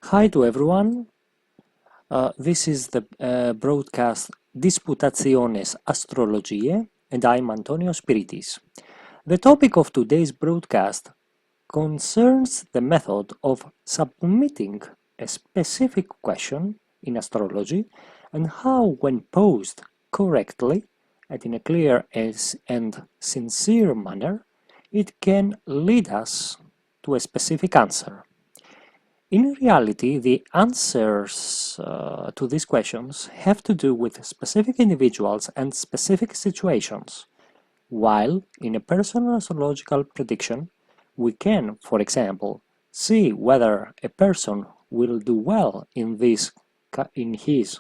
Hi to everyone. This is the broadcast Disputationes Astrologiae, and I'm Antonio Spiritis. The topic of today's broadcast concerns the method of submitting a specific question in astrology and how, when posed correctly and in a clear and sincere manner, it can lead us to a specific answer. In reality, the answers to these questions have to do with specific individuals and specific situations, while in a personal astrological prediction, we can, for example, see whether a person will do well in his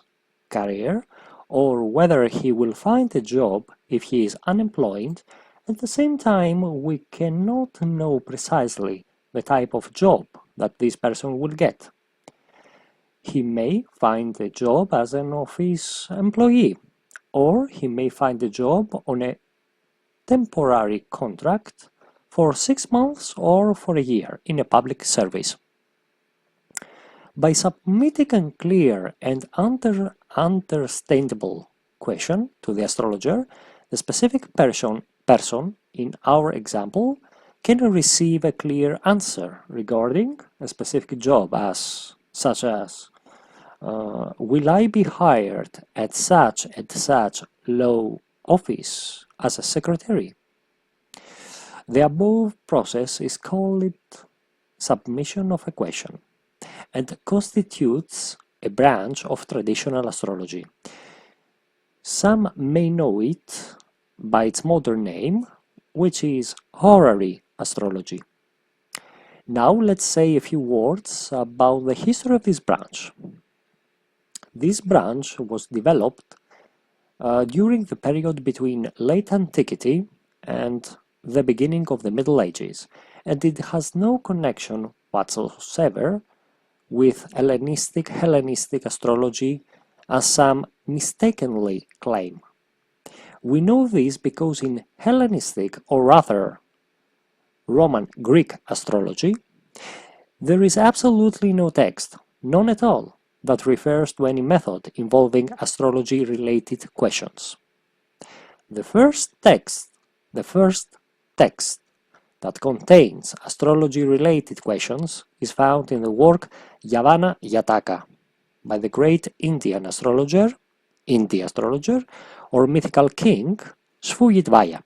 career or whether he will find a job if he is unemployed. At the same time, we cannot know precisely the type of job that this person will get. He may find a job as an office employee, or he may find a job on a temporary contract for 6 months or for a year in a public service. By submitting a clear and understandable question to the astrologer, the specific person in our example can receive a clear answer regarding a specific job, such as will I be hired at such and such low office as a secretary? The above process is called submission of a question and constitutes a branch of traditional astrology. Some may know it by its modern name, which is Horary astrology. Now let's say a few words about the history of this branch. This branch was developed during the period between late antiquity and the beginning of the Middle Ages, and it has no connection whatsoever with Hellenistic astrology, as some mistakenly claim. We know this because in Hellenistic, or rather Roman Greek astrology, there is absolutely no text, none at all, that refers to any method involving astrology-related questions. The first text that contains astrology-related questions is found in the work Yavana Yataka by the great Indi astrologer, or mythical king Svuyidvaya.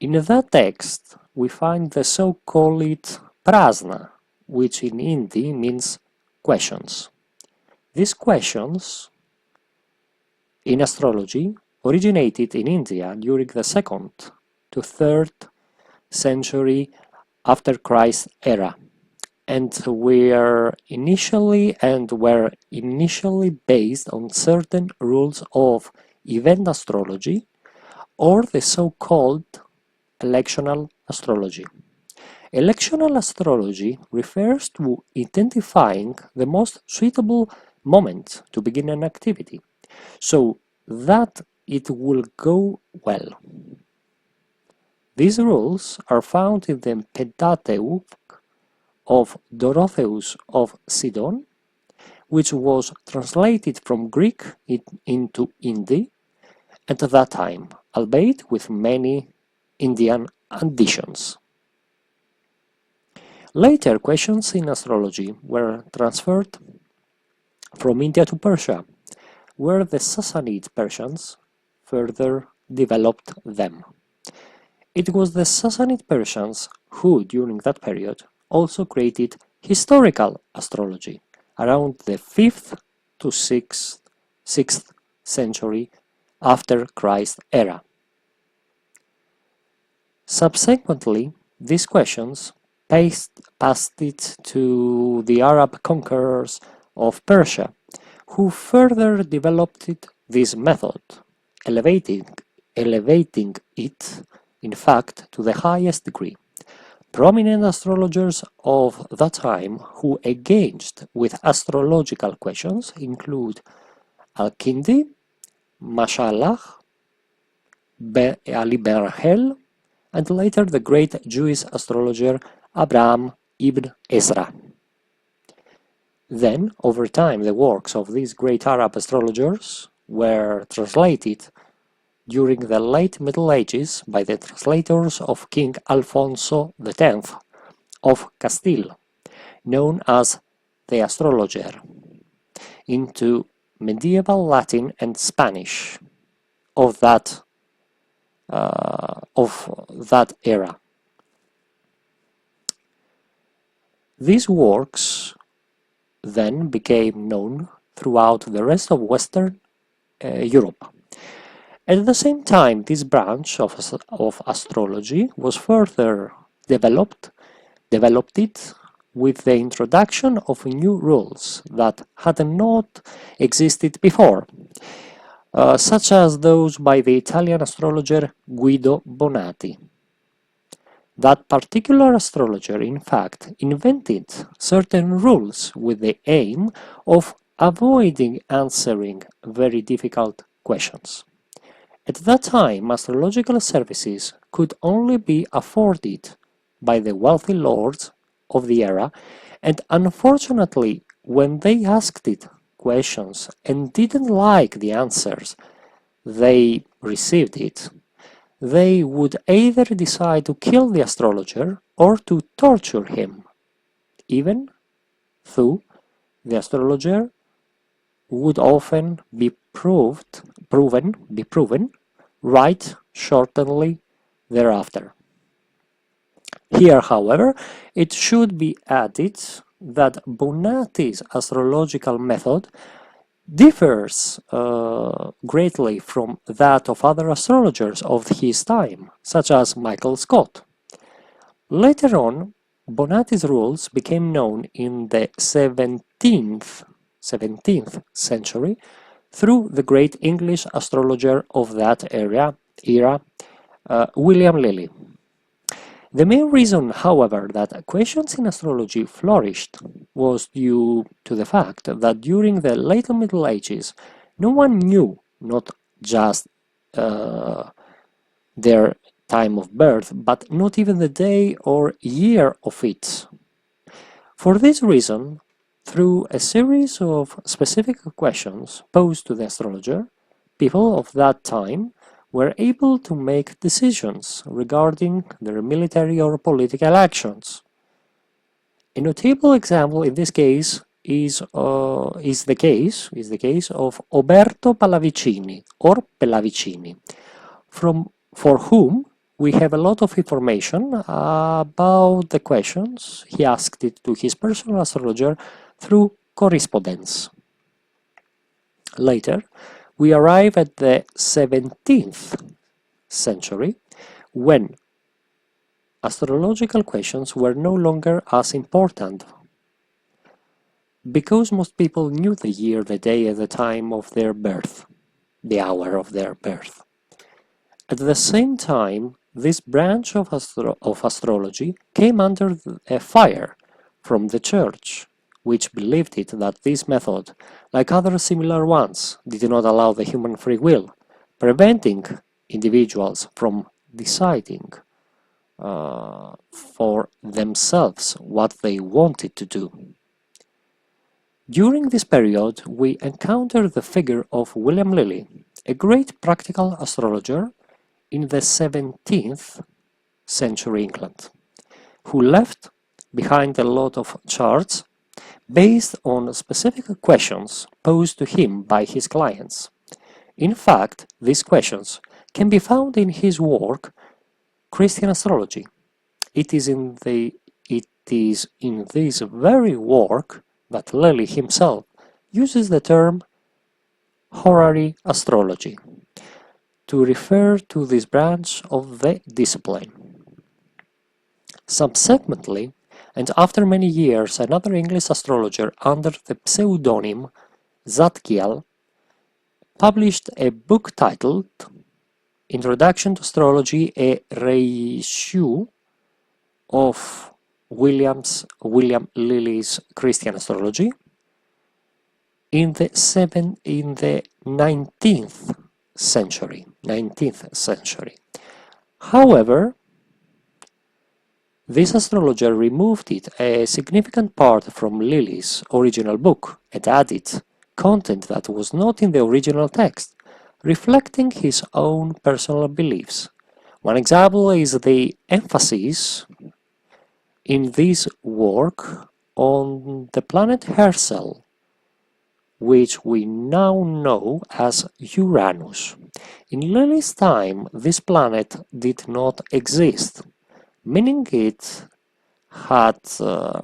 In that text, we find the so-called prasna, which in Hindi means questions. These questions in astrology originated in India during the 2nd to 3rd century after Christ's era, and were initially based on certain rules of event astrology or the so-called electional astrology. Electional astrology refers to identifying the most suitable moment to begin an activity, so that it will go well. These rules are found in the Pentateuch of Dorotheus of Sidon, which was translated from Greek into Hindi at that time, albeit with many Indian additions. Later, questions in astrology were transferred from India to Persia, where the Sassanid Persians further developed them. It was the Sassanid Persians who, during that period, also created historical astrology around the 5th to 6th century after Christ's era. Subsequently, these questions passed it to the Arab conquerors of Persia, who further developed this method, elevating it, in fact, to the highest degree. Prominent astrologers of that time who engaged with astrological questions include Al-Kindi, Mashallah, Ali Ben-Hel, and later the great Jewish astrologer Abraham ibn Ezra. Then, over time, the works of these great Arab astrologers were translated during the late Middle Ages by the translators of King Alfonso X of Castile, known as the Astrologer, into medieval Latin and Spanish of that era. These works then became known throughout the rest of Western Europe. At the same time, this branch of astrology was further developed with the introduction of new rules that had not existed before, such as those by the Italian astrologer Guido Bonatti. That particular astrologer, in fact, invented certain rules with the aim of avoiding answering very difficult questions. At that time, astrological services could only be afforded by the wealthy lords of the era, and unfortunately, when they asked it questions and didn't like the answers they received it, they would either decide to kill the astrologer or to torture him, even though the astrologer would often be proven right shortly thereafter. Here, however, it should be added that Bonatti's astrological method differs greatly from that of other astrologers of his time, such as Michael Scott. Later on, Bonatti's rules became known in the 17th century through the great English astrologer of that era, William Lilly. The main reason, however, that questions in astrology flourished was due to the fact that during the late Middle Ages, no one knew not just their time of birth, but not even the day or year of it. For this reason, through a series of specific questions posed to the astrologer, people of that time were able to make decisions regarding their military or political actions. A notable example in this case is the case of Oberto Pallavicini or Pellavicini, for whom we have a lot of information about the questions he asked it to his personal astrologer through correspondence. Later, we arrive at the 17th century, when astrological questions were no longer as important, because most people knew the year, the day, and the time of their birth, the hour of their birth. At the same time, this branch of astrology came under a fire from the Church, which believed it that this method, like other similar ones, did not allow the human free will, preventing individuals from deciding for themselves what they wanted to do. During this period, we encounter the figure of William Lilly, a great practical astrologer in the 17th century England, who left behind a lot of charts based on specific questions posed to him by his clients. In fact, these questions can be found in his work Christian Astrology. It is in this very work that Lilly himself uses the term Horary astrology to refer to this branch of the discipline. Subsequently, and after many years, another English astrologer under the pseudonym Zadkiel published a book titled Introduction to Astrology, a reissue of William Lilly's Christian Astrology in the 19th century. However, This astrologer removed it a significant part from Lily's original book and added content that was not in the original text, reflecting his own personal beliefs. One example is the emphasis in this work on the planet Herschel, which we now know as Uranus. In Lily's time, this planet did not exist, meaning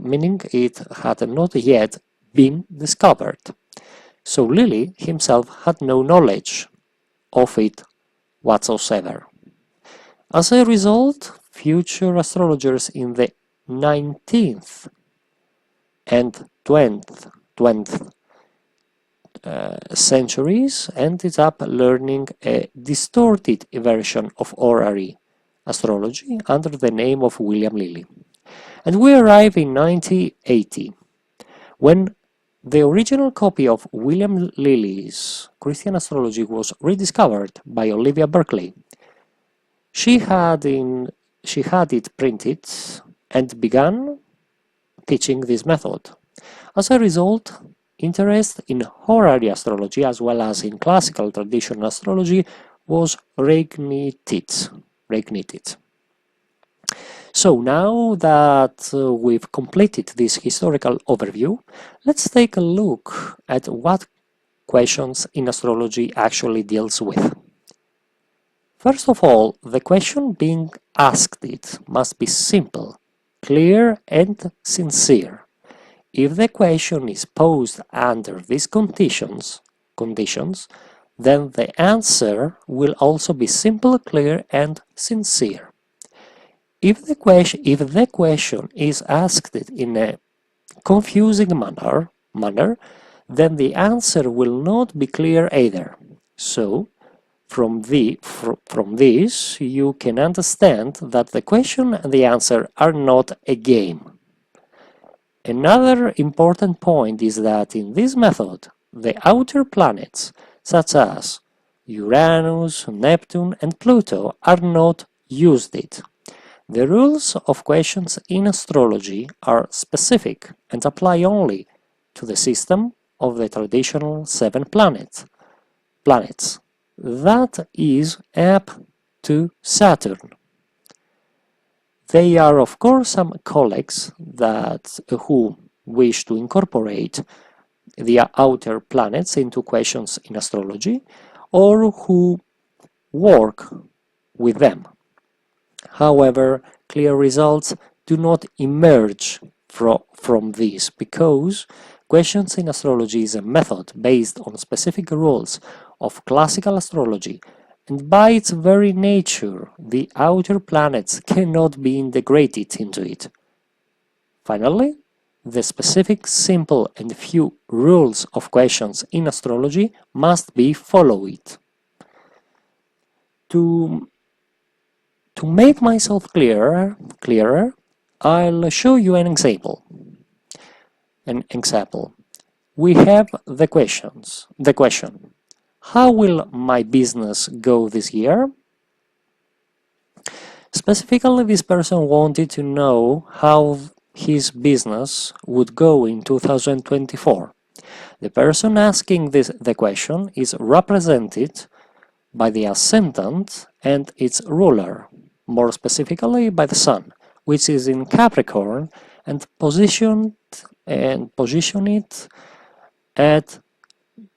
meaning it had not yet been discovered. So Lilly himself had no knowledge of it whatsoever. As a result, future astrologers in the 19th and 20th centuries ended up learning a distorted version of Horary astrology under the name of William Lilly. And we arrive in 1980, when the original copy of William Lilly's Christian Astrology was rediscovered by Olivia Berkeley. She had it printed and began teaching this method. As a result, interest in horary astrology as well as in classical traditional astrology was reignited. So now that we've completed this historical overview, let's take a look at what questions in astrology actually deals with. First of all, the question being asked must be simple, clear and sincere. If the question is posed under these conditions, then the answer will also be simple, clear and sincere. If the question is asked in a confusing manner, then the answer will not be clear either. So, from this, you can understand that the question and the answer are not a game. Another important point is that in this method, the outer planets, such as Uranus, Neptune and Pluto, are not used. The rules of questions in astrology are specific and apply only to the system of the traditional 7 planets. That is up to Saturn. There are of course some colleagues who wish to incorporate the outer planets into questions in astrology, or who work with them. However, clear results do not emerge from this, because questions in astrology is a method based on specific rules of classical astrology, and by its very nature, the outer planets cannot be integrated into it. Finally, the specific, simple and few rules of questions in astrology must be followed. To make myself clearer, I'll show you an example. We have the question, how will my business go this year? Specifically, this person wanted to know how his business would go in 2024. The person asking the question is represented by the ascendant and its ruler, more specifically by the Sun, which is in Capricorn and positioned at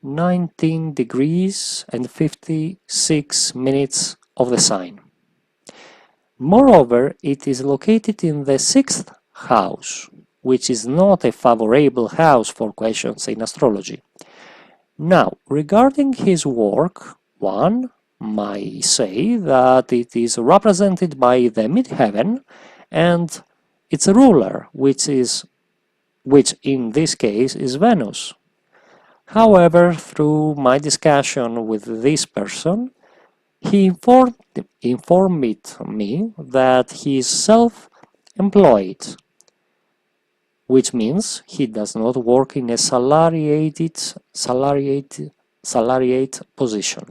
19 degrees and 56 minutes of the sign. Moreover, it is located in the 6th house, which is not a favorable house for questions in astrology. Now, regarding his work, one might say that it is represented by the midheaven and its ruler, which in this case is Venus. However, through my discussion with this person, he informed me that he is self-employed, which means he does not work in a salariated position.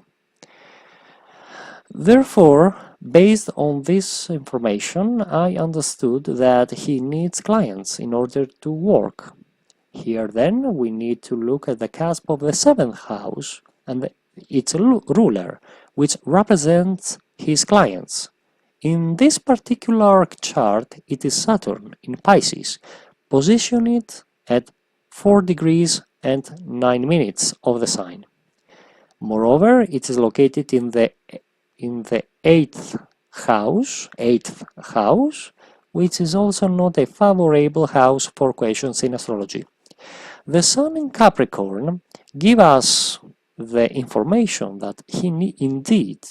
Therefore, Based on this information, I understood that he needs clients in order to work. Here then we need to look at the cusp of the seventh house and its ruler, which represents his clients. In this particular chart, it is Saturn in Pisces, positioned at 4 degrees and 9 minutes of the sign. Moreover, it is located in the eighth house, which is also not a favorable house for questions in astrology. The Sun in Capricorn gives us the information that he indeed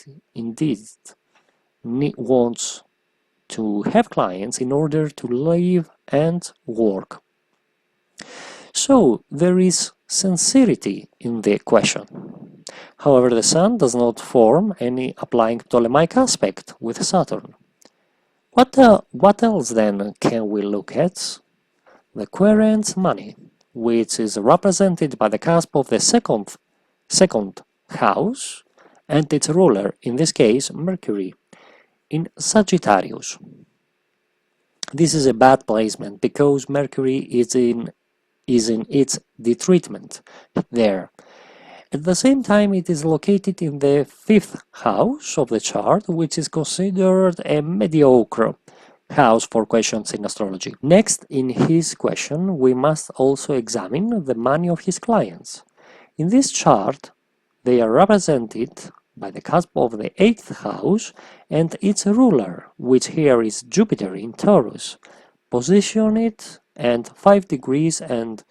wants to have clients in order to live and work. So there is sincerity in the question. However, the Sun does not form any applying Ptolemaic aspect with Saturn. What else then can we look at? The querent money, which is represented by the cusp of the second house and its ruler, in this case Mercury, in Sagittarius. This is a bad placement because Mercury is in its detreatment there. At the same time, it is located in the fifth house of the chart, which is considered a mediocre house for questions in astrology. Next, in his question, we must also examine the money of his clients. In this chart, they are represented by the cusp of the eighth house and its ruler, which here is Jupiter in Taurus, positioned at 5 degrees and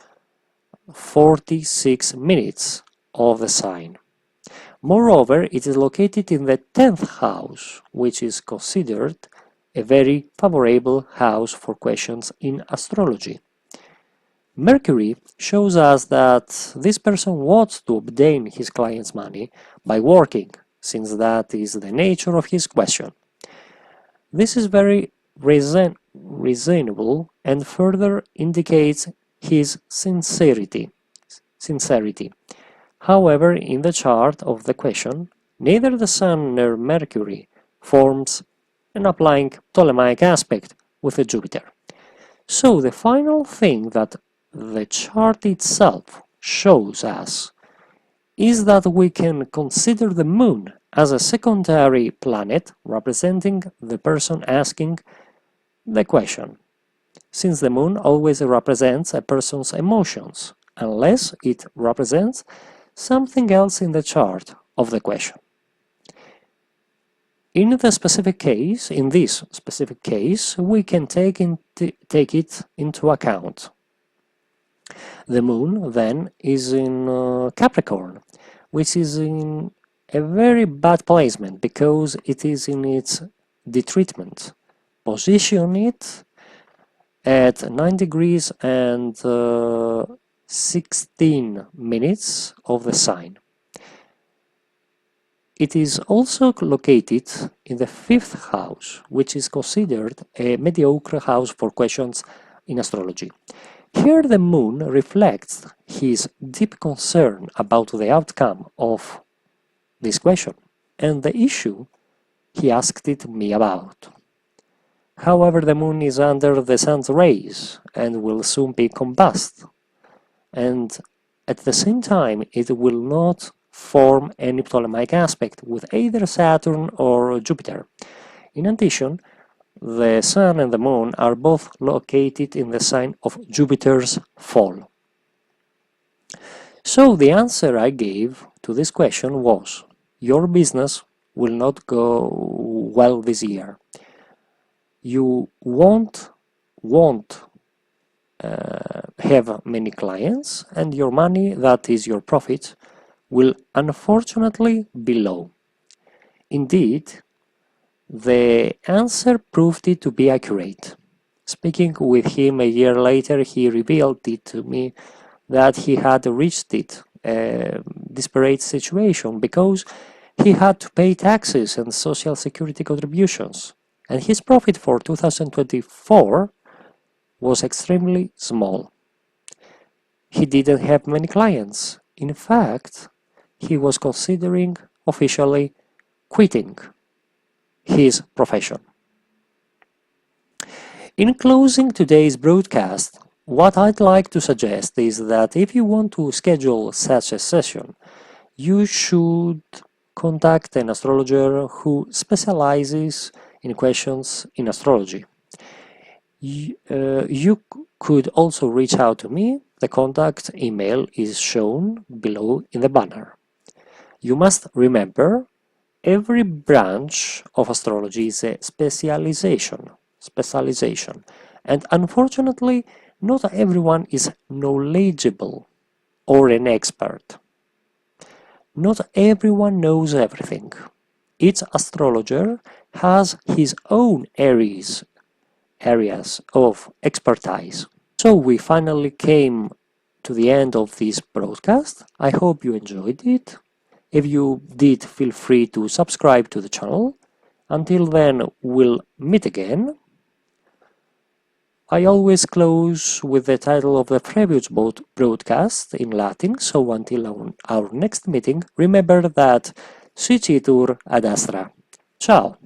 46 minutes of the sign. Moreover, it is located in the 10th house, which is considered a very favorable house for questions in astrology. Mercury shows us that this person wants to obtain his client's money by working, since that is the nature of his question. This is very reasonable and further indicates his sincerity. However, in the chart of the question, neither the Sun nor Mercury forms an applying Ptolemaic aspect with the Jupiter. So the final thing that the chart itself shows us is that we can consider the Moon as a secondary planet representing the person asking the question, since the Moon always represents a person's emotions, unless it represents something else in the chart of the question. In this specific case, we can take it into account. The Moon, then, is in Capricorn, which is in a very bad placement because it is in its detreatment. Position it at 9 degrees and 16 minutes of the sign. It is also located in the fifth house, which is considered a mediocre house for questions in astrology. Here the Moon reflects his deep concern about the outcome of this question and the issue he asked it me about. However, the Moon is under the Sun's rays and will soon be combust, and at the same time it will not form any Ptolemaic aspect with either Saturn or Jupiter. In addition, the Sun and the Moon are both located in the sign of Jupiter's fall. So the answer I gave to this question was, your business will not go well this year. You won't have many clients, and your money, that is your profit, will unfortunately be low. Indeed, the answer proved it to be accurate. Speaking with him a year later, he revealed it to me that he had reached a desperate situation because he had to pay taxes and social security contributions, and his profit for 2024 was extremely small. He didn't have many clients. In fact, he was considering officially quitting his profession. In closing today's broadcast, what I'd like to suggest is that if you want to schedule such a session, you should contact an astrologer who specializes in questions in astrology. You could also reach out to me. The contact email is shown below in the banner. You must remember, every branch of astrology is a specialization, and unfortunately, not everyone is knowledgeable or an expert. Not everyone knows everything. Each astrologer has his own areas of expertise. So we finally came to the end of this broadcast. I hope you enjoyed it. If you did, feel free to subscribe to the channel. Until then, we'll meet again. I always close with the title of the previous broadcast in Latin, so until our next meeting, remember that Suicitur ad Astra. Ciao!